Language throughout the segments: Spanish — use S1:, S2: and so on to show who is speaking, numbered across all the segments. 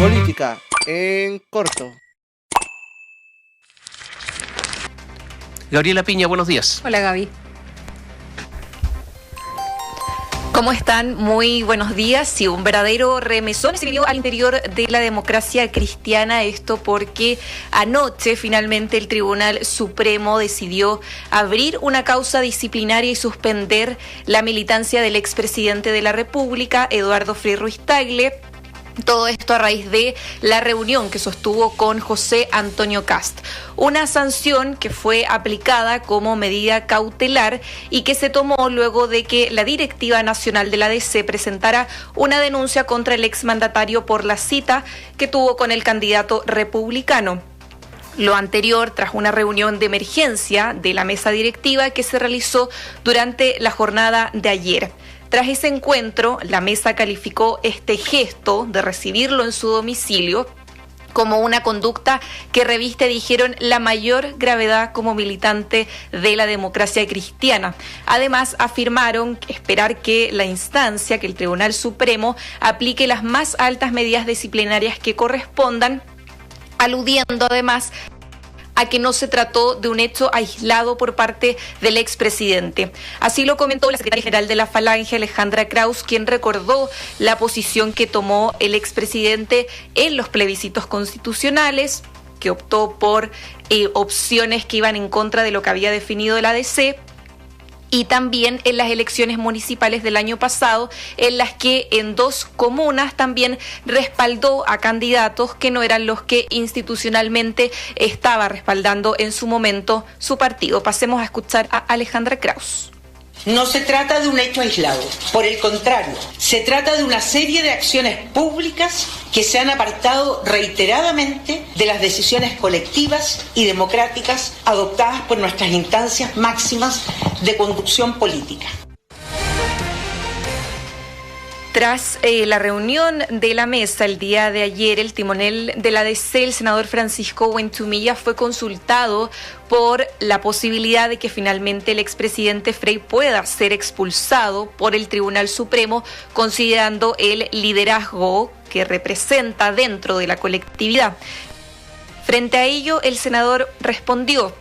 S1: Política en corto.
S2: Gabriela Piña, buenos días.
S3: Hola, Gaby. ¿Cómo están? Muy buenos días. Sí, un verdadero remesón se vivió al interior de la democracia cristiana, esto porque anoche finalmente el Tribunal Supremo decidió abrir una causa disciplinaria y suspender la militancia del expresidente de la República, Eduardo Frei Ruiz-Tagle. Todo esto a raíz de la reunión que sostuvo con José Antonio Kast. Una sanción que fue aplicada como medida cautelar y que se tomó luego de que la Directiva Nacional de la DC presentara una denuncia contra el exmandatario por la cita que tuvo con el candidato republicano. Lo anterior tras una reunión de emergencia de la mesa directiva que se realizó durante la jornada de ayer. Tras ese encuentro, la mesa calificó este gesto de recibirlo en su domicilio como una conducta que reviste, dijeron, la mayor gravedad como militante de la democracia cristiana. Además, afirmaron esperar que la instancia, que el Tribunal Supremo, aplique las más altas medidas disciplinarias que correspondan, aludiendo además a que no se trató de un hecho aislado por parte del expresidente. Así lo comentó la secretaria general de la Falange, Alejandra Krauss, quien recordó la posición que tomó el expresidente en los plebiscitos constitucionales, que optó por opciones que iban en contra de lo que había definido la ADC, y también en las elecciones municipales del año pasado, en las que en 2 comunas también respaldó a candidatos que no eran los que institucionalmente estaba respaldando en su momento su partido. Pasemos a escuchar a Alejandra Krauss.
S4: No se trata de un hecho aislado, por el contrario, se trata de una serie de acciones públicas que se han apartado reiteradamente de las decisiones colectivas y democráticas adoptadas por nuestras instancias máximas de conducción política.
S3: Tras la reunión de la mesa el día de ayer, el timonel de la DC, el senador Francisco Huentumilla, fue consultado por la posibilidad de que finalmente el expresidente Frei pueda ser expulsado por el Tribunal Supremo, considerando el liderazgo que representa dentro de la colectividad. Frente a ello, el senador respondió: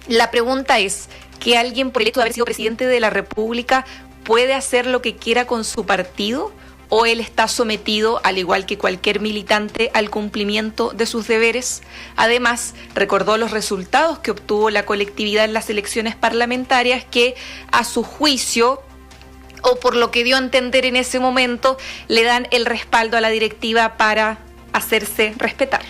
S3: la pregunta es, ¿que alguien por el hecho de haber sido presidente de la República puede hacer lo que quiera con su partido, o él está sometido, al igual que cualquier militante, al cumplimiento de sus deberes? Además, recordó los resultados que obtuvo la colectividad en las elecciones parlamentarias que, a su juicio, o por lo que dio a entender en ese momento, le dan el respaldo a la directiva para hacerse respetar.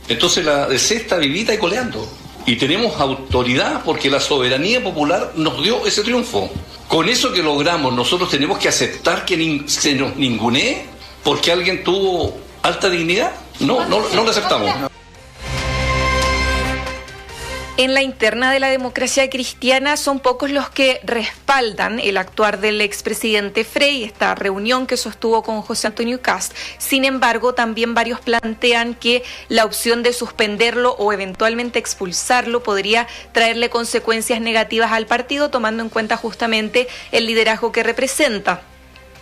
S5: Entonces la DC está vivita y coleando. Y tenemos autoridad porque la soberanía popular nos dio ese triunfo. Con eso que logramos, nosotros tenemos que aceptar que se nos ningunee porque alguien tuvo alta dignidad. No lo aceptamos.
S3: En la interna de la democracia cristiana son pocos los que respaldan el actuar del expresidente Frei, esta reunión que sostuvo con José Antonio Kast. Sin embargo, también varios plantean que la opción de suspenderlo o eventualmente expulsarlo podría traerle consecuencias negativas al partido, tomando en cuenta justamente el liderazgo que representa.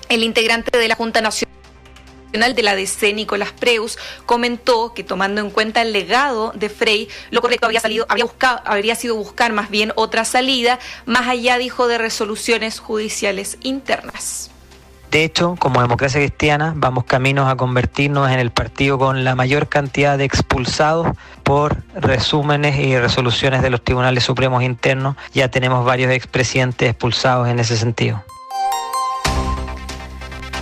S3: El integrante de la Junta Nacional de la DC, Nicolás Preus, comentó que tomando en cuenta el legado de Frei, lo correcto habría sido buscar más bien otra salida, más allá, dijo, de resoluciones judiciales internas.
S6: De hecho, como democracia cristiana, vamos caminos a convertirnos en el partido con la mayor cantidad de expulsados por resúmenes y resoluciones de los tribunales supremos internos. Ya tenemos varios expresidentes expulsados en ese sentido.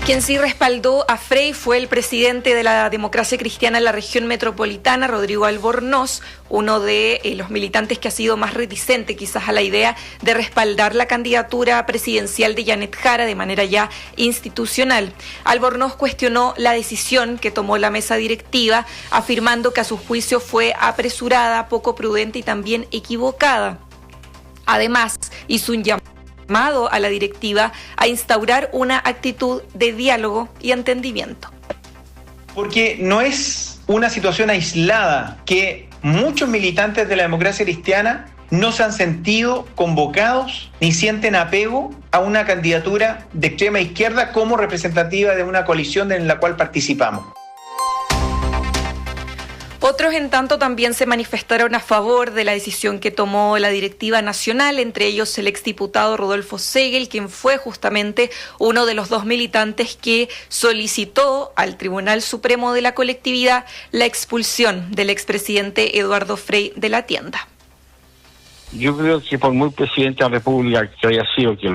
S3: Quien sí respaldó a Frei fue el presidente de la democracia cristiana en la región metropolitana, Rodrigo Albornoz, uno de los militantes que ha sido más reticente quizás a la idea de respaldar la candidatura presidencial de Janet Jara de manera ya institucional. Albornoz cuestionó la decisión que tomó la mesa directiva, afirmando que a su juicio fue apresurada, poco prudente y también equivocada. Además, hizo un llamado a la directiva a instaurar una actitud de diálogo y entendimiento.
S7: Porque no es una situación aislada que muchos militantes de la democracia cristiana no se han sentido convocados ni sienten apego a una candidatura de extrema izquierda como representativa de una coalición en la cual participamos.
S3: Otros, en tanto, también se manifestaron a favor de la decisión que tomó la directiva nacional, entre ellos el exdiputado Rodolfo Segel, quien fue justamente uno de los 2 militantes que solicitó al Tribunal Supremo de la colectividad la expulsión del expresidente Eduardo Frei de la tienda.
S2: Yo creo que por muy presidente de la República que haya sido, que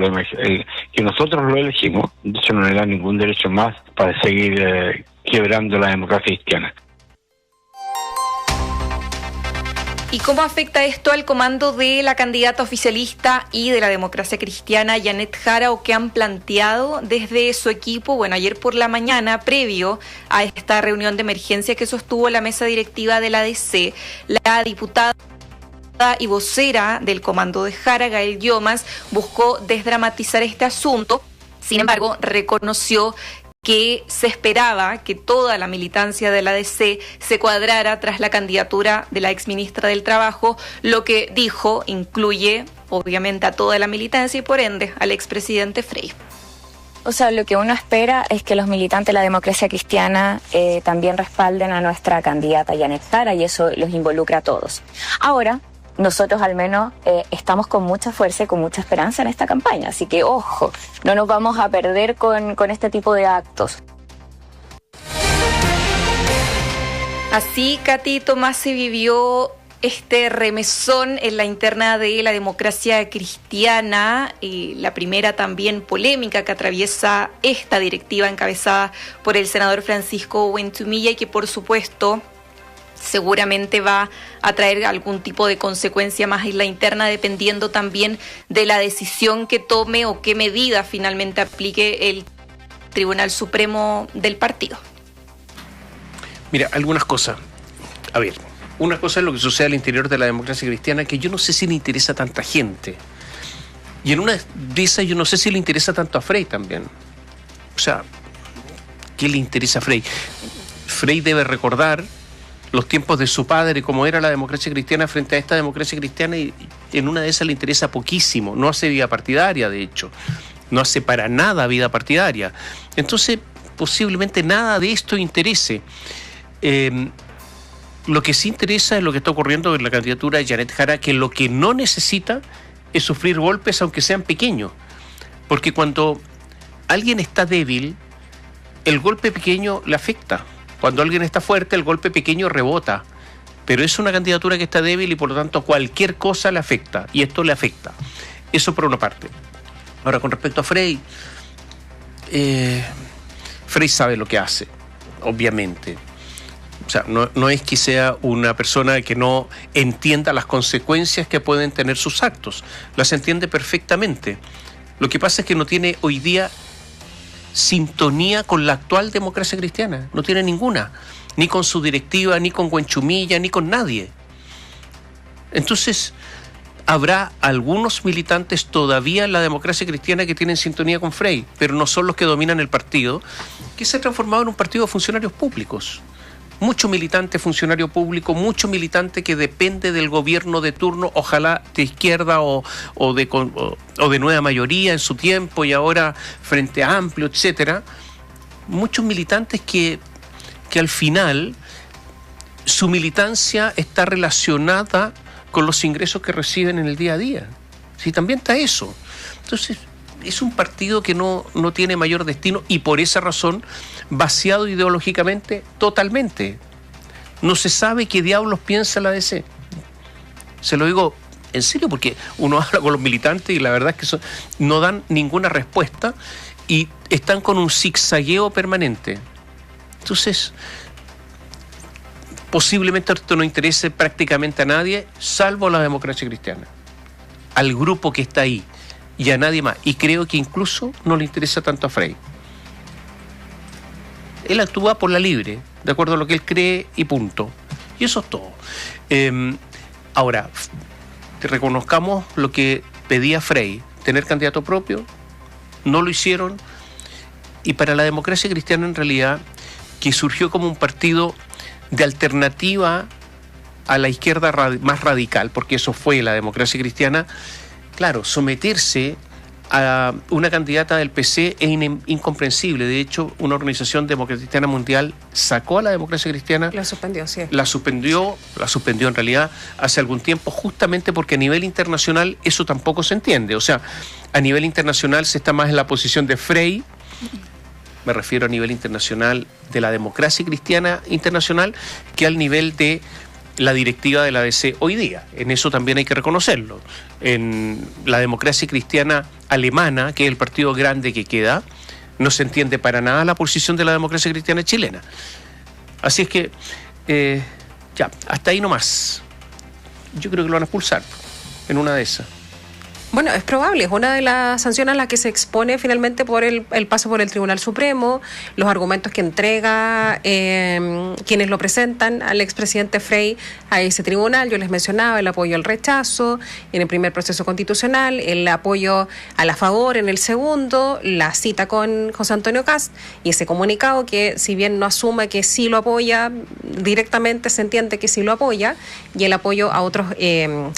S2: nosotros lo elegimos, eso no le da ningún derecho más para seguir quebrando la democracia cristiana.
S3: ¿Y cómo afecta esto al comando de la candidata oficialista y de la democracia cristiana, Janet Jara, o que han planteado desde su equipo? Bueno, ayer por la mañana, previo a esta reunión de emergencia que sostuvo la mesa directiva de la DC, la diputada y vocera del comando de Jara, Gael Llomas, buscó desdramatizar este asunto. Sin embargo, reconoció que se esperaba que toda la militancia de la DC se cuadrara tras la candidatura de la exministra del Trabajo, lo que dijo incluye obviamente a toda la militancia y por ende al expresidente Frei.
S8: O sea, lo que uno espera es que los militantes de la democracia cristiana también respalden a nuestra candidata Janet Jara, y eso los involucra a todos. Ahora, nosotros al menos estamos con mucha fuerza y con mucha esperanza en esta campaña. Así que, ojo, no nos vamos a perder con este tipo de actos.
S3: Así, Katy Tomás, se vivió este remesón en la interna de la democracia cristiana, la primera también polémica que atraviesa esta directiva encabezada por el senador Francisco Huentumilla y que, por supuesto, seguramente va a traer algún tipo de consecuencia más en la interna, dependiendo también de la decisión que tome o qué medida finalmente aplique el Tribunal Supremo del partido.
S9: Mira, algunas cosas. A ver, una cosa es lo que sucede al interior de la democracia cristiana, que yo no sé si le interesa a tanta gente. Y en una de esas yo no sé si le interesa tanto a Frei también. O sea, ¿qué le interesa a Frei? Frei debe recordar los tiempos de su padre, cómo era la democracia cristiana frente a esta democracia cristiana, y en una de esas le interesa poquísimo, no hace vida partidaria, de hecho, no hace para nada vida partidaria. Entonces, posiblemente nada de esto interese. Lo que sí interesa es lo que está ocurriendo en la candidatura de Janet Jara, que lo que no necesita es sufrir golpes, aunque sean pequeños, porque cuando alguien está débil, el golpe pequeño le afecta. Cuando alguien está fuerte, el golpe pequeño rebota. Pero es una candidatura que está débil y por lo tanto cualquier cosa le afecta. Y esto le afecta. Eso por una parte. Ahora, con respecto a Frei, Frei sabe lo que hace, obviamente. O sea, no es que sea una persona que no entienda las consecuencias que pueden tener sus actos. Las entiende perfectamente. Lo que pasa es que no tiene hoy día sintonía con la actual democracia cristiana, no tiene ninguna, ni con su directiva, ni con Huentumilla, ni con nadie. Entonces, habrá algunos militantes todavía en la democracia cristiana que tienen sintonía con Frei, pero no son los que dominan el partido, que se ha transformado en un partido de funcionarios públicos. Mucho militante funcionario público, mucho militante que depende del gobierno de turno, ojalá de izquierda o de nueva mayoría en su tiempo y ahora Frente Amplio, etcétera. Muchos militantes que al final su militancia está relacionada con los ingresos que reciben en el día a día. Sí, también está eso. Entonces, es un partido que no tiene mayor destino y por esa razón vaciado ideológicamente totalmente. No se sabe qué diablos piensa la DC. Se lo digo en serio porque uno habla con los militantes y la verdad es que no dan ninguna respuesta y están con un zigzagueo permanente. Entonces, posiblemente esto no interese prácticamente a nadie, salvo a la democracia cristiana, al grupo que está ahí y a nadie más. Y creo que incluso no le interesa tanto a Frei. Él actúa por la libre, de acuerdo a lo que él cree y punto. Y eso es todo. Ahora, reconozcamos lo que pedía Frei, tener candidato propio, no lo hicieron. Y para la democracia cristiana, en realidad, que surgió como un partido de alternativa a la izquierda más radical, porque eso fue la Democracia Cristiana, claro, someterse a una candidata del PC es incomprensible. De hecho, una organización democrática cristiana mundial sacó a la Democracia Cristiana.
S10: La suspendió, sí.
S9: La suspendió en realidad hace algún tiempo, justamente porque a nivel internacional eso tampoco se entiende. O sea, a nivel internacional se está más en la posición de Frey, me refiero a nivel internacional de la Democracia Cristiana internacional, que al nivel de la directiva de la DC hoy día. En eso también hay que reconocerlo. En la Democracia Cristiana alemana, que es el partido grande que queda, no se entiende para nada la posición de la Democracia Cristiana chilena. Así es que, ya, hasta ahí nomás. Yo creo que lo van a expulsar en una de esas.
S10: Bueno, es probable, es una de las sanciones a las que se expone finalmente por el paso por el Tribunal Supremo, los argumentos que entrega quienes lo presentan al expresidente Frey a ese tribunal. Yo les mencionaba el apoyo al rechazo en el primer proceso constitucional, el apoyo a la favor en el segundo, la cita con José Antonio Kast y ese comunicado que, si bien no asume que sí lo apoya directamente, se entiende que sí lo apoya, y el apoyo a otros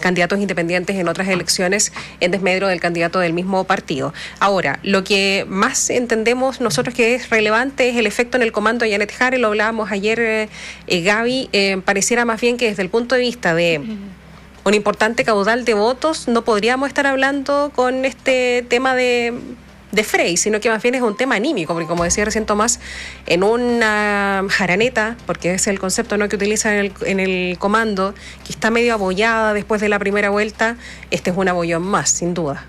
S10: candidatos independientes en otras elecciones en desmedro del candidato del mismo partido. Ahora, lo que más entendemos nosotros que es relevante es el efecto en el comando de Janet Jara, lo hablábamos ayer, Gaby, pareciera más bien que desde el punto de vista de un importante caudal de votos no podríamos estar hablando con este tema de Frey, sino que más bien es un tema anímico, porque como decía recién Tomás, en una jaraneta, porque es el concepto, ¿no?, que utiliza en el comando, que está medio abollada después de la primera vuelta, este es un abollón más, sin duda.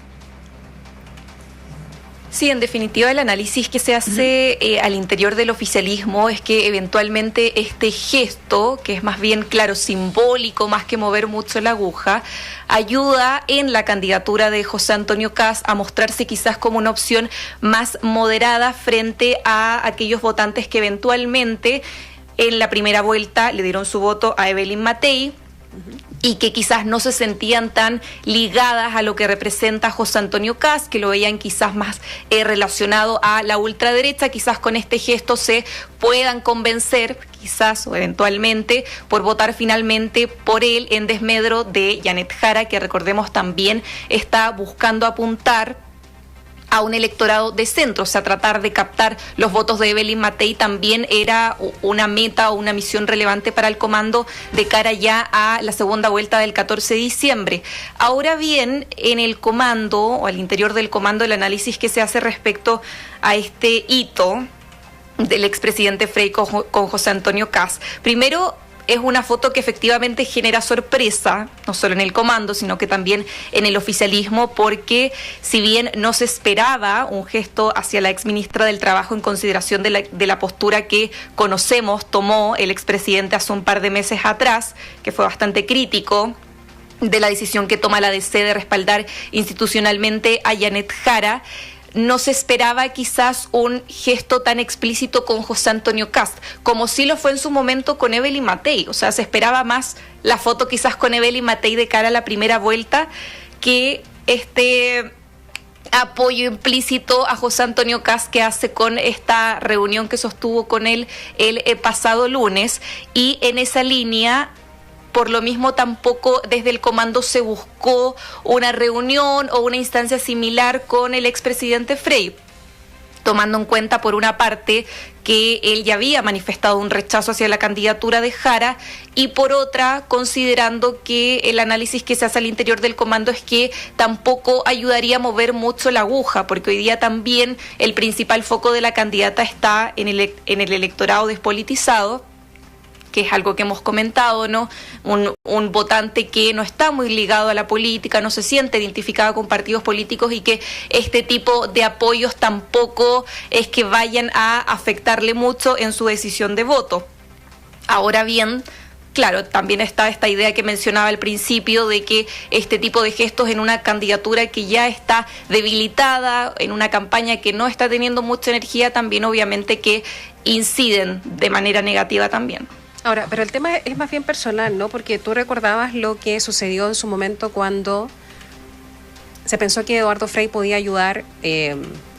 S3: Sí, en definitiva el análisis que se hace al interior del oficialismo es que eventualmente este gesto, que es más bien, claro, simbólico, más que mover mucho la aguja, ayuda en la candidatura de José Antonio Kast a mostrarse quizás como una opción más moderada frente a aquellos votantes que eventualmente en la primera vuelta le dieron su voto a Evelyn Matei, y que quizás no se sentían tan ligadas a lo que representa José Antonio Kast, que lo veían quizás más relacionado a la ultraderecha. Quizás con este gesto se puedan convencer, quizás o eventualmente, por votar finalmente por él en desmedro de Janet Jara, que recordemos también está buscando apuntar a un electorado de centro, o sea, tratar de captar los votos de Evelyn Matei también era una meta o una misión relevante para el comando de cara ya a la segunda vuelta del 14 de diciembre. Ahora bien, en el comando o al interior del comando, el análisis que se hace respecto a este hito del expresidente Frey con José Antonio Kast. Primero, es una foto que efectivamente genera sorpresa, no solo en el comando, sino que también en el oficialismo, porque si bien no se esperaba un gesto hacia la exministra del Trabajo en consideración de la postura que conocemos tomó el expresidente hace un par de meses atrás, que fue bastante crítico de la decisión que toma la DC de respaldar institucionalmente a Janet Jara, no se esperaba quizás un gesto tan explícito con José Antonio Kast, como sí lo fue en su momento con Evelyn Matei. O sea, se esperaba más la foto quizás con Evelyn Matei de cara a la primera vuelta que este apoyo implícito a José Antonio Kast que hace con esta reunión que sostuvo con él el pasado lunes. Y en esa línea, por lo mismo, tampoco desde el comando se buscó una reunión o una instancia similar con el expresidente Frey, tomando en cuenta, por una parte, que él ya había manifestado un rechazo hacia la candidatura de Jara, y por otra, considerando que el análisis que se hace al interior del comando es que tampoco ayudaría a mover mucho la aguja, porque hoy día también el principal foco de la candidata está en el electorado despolitizado, que es algo que hemos comentado, ¿no? Un votante que no está muy ligado a la política, no se siente identificado con partidos políticos, y que este tipo de apoyos tampoco es que vayan a afectarle mucho en su decisión de voto. Ahora bien, claro, también está esta idea que mencionaba al principio de que este tipo de gestos en una candidatura que ya está debilitada, en una campaña que no está teniendo mucha energía, también obviamente que inciden de manera negativa también.
S10: Ahora, pero el tema es más bien personal, ¿no? Porque tú recordabas lo que sucedió en su momento cuando se pensó que Eduardo Frey podía ayudar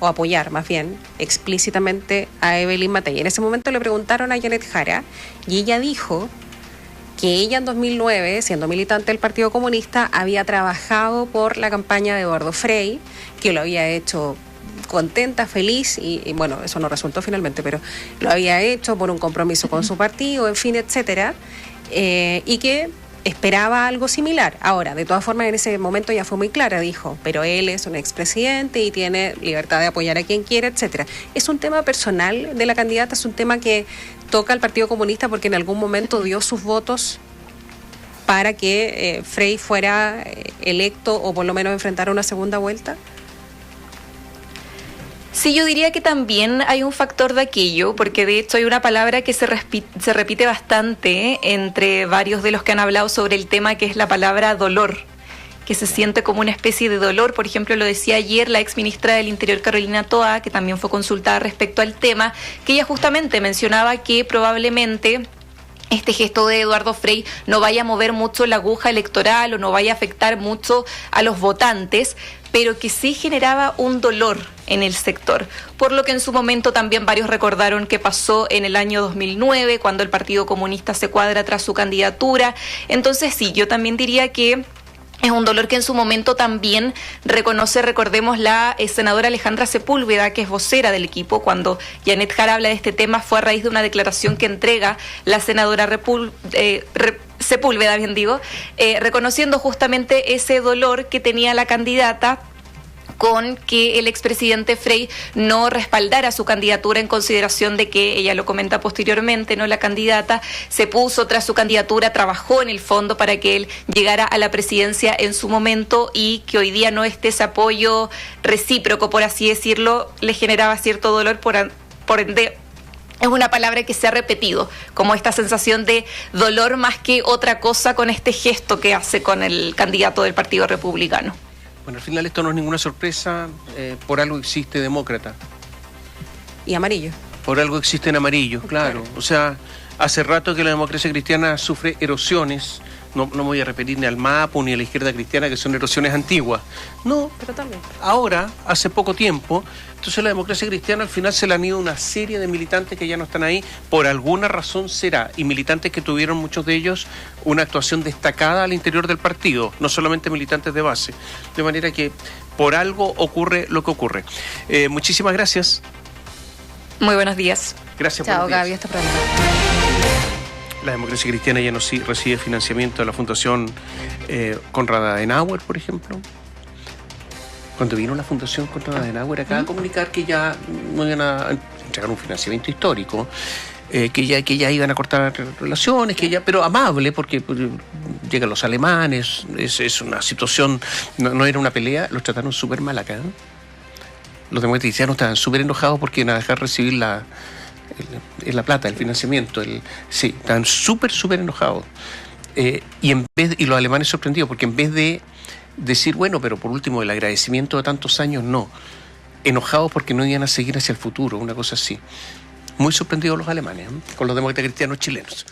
S10: o apoyar, más bien, explícitamente a Evelyn Matei. En ese momento le preguntaron a Janet Jara y ella dijo que ella en 2009, siendo militante del Partido Comunista, había trabajado por la campaña de Eduardo Frei, que lo había hecho contenta, feliz, y bueno, eso no resultó finalmente, pero lo había hecho por un compromiso con su partido, en fin, etcétera, y que esperaba algo similar. Ahora, de todas formas, en ese momento ya fue muy clara, dijo, pero él es un expresidente y tiene libertad de apoyar a quien quiera, etcétera. Es un tema personal de la candidata, es un tema que toca al Partido Comunista porque en algún momento dio sus votos para que Frei fuera electo o por lo menos enfrentara una segunda vuelta.
S3: Sí, yo diría que también hay un factor de aquello, porque de hecho hay una palabra que se repite bastante entre varios de los que han hablado sobre el tema, que es la palabra dolor, que se siente como una especie de dolor. Por ejemplo, lo decía ayer la exministra del Interior, Carolina Toa, que también fue consultada respecto al tema, que ella justamente mencionaba que probablemente este gesto de Eduardo Frei no vaya a mover mucho la aguja electoral o no vaya a afectar mucho a los votantes, pero que sí generaba un dolor en el sector, por lo que en su momento también varios recordaron que pasó en el año 2009, cuando el Partido Comunista se cuadra tras su candidatura. Entonces sí, yo también diría que es un dolor que en su momento también recordemos, la senadora Alejandra Sepúlveda, que es vocera del equipo. Cuando Janet Jara habla de este tema fue a raíz de una declaración que entrega la senadora Sepúlveda, reconociendo justamente ese dolor que tenía la candidata con que el expresidente Frei no respaldara su candidatura, en consideración de que, ella lo comenta posteriormente, no, la candidata se puso tras su candidatura, trabajó en el fondo para que él llegara a la presidencia en su momento, y que hoy día no esté ese apoyo recíproco, por así decirlo, le generaba cierto dolor. Por ende, es una palabra que se ha repetido, como esta sensación de dolor más que otra cosa con este gesto que hace con el candidato del Partido Republicano.
S9: Bueno, al final esto no es ninguna sorpresa, por algo existe demócrata.
S10: Y amarillo.
S9: Por algo existe en amarillo, claro. O sea, hace rato que la democracia cristiana sufre erosiones. No me voy a referir ni al MAPU ni a la izquierda cristiana, que son erosiones antiguas. No,
S10: pero también.
S9: Ahora, hace poco tiempo, entonces la democracia cristiana al final se le han ido una serie de militantes que ya no están ahí, por alguna razón será, y militantes que tuvieron, muchos de ellos, una actuación destacada al interior del partido, no solamente militantes de base. De manera que por algo ocurre lo que ocurre. Muchísimas gracias.
S3: Muy buenos días.
S9: Gracias.
S10: Chao, Gaby, hasta pronto.
S9: La democracia cristiana ya no recibe financiamiento de la Fundación Konrad Adenauer, por ejemplo. Cuando vino la Fundación Konrad Adenauer acá a comunicar que ya no iban a entregar un financiamiento histórico, que ya iban a cortar relaciones, pero amable, porque llegan los alemanes, es una situación, no era una pelea, los trataron súper mal acá. Los demócratas cristianos estaban súper enojados porque iban a dejar recibir la plata, el financiamiento, sí, estaban súper enojados. Y los alemanes sorprendidos, porque en vez de decir, bueno, pero por último el agradecimiento de tantos años, no, enojados porque no iban a seguir hacia el futuro, una cosa así. Muy sorprendidos los alemanes, con los demócratas cristianos chilenos.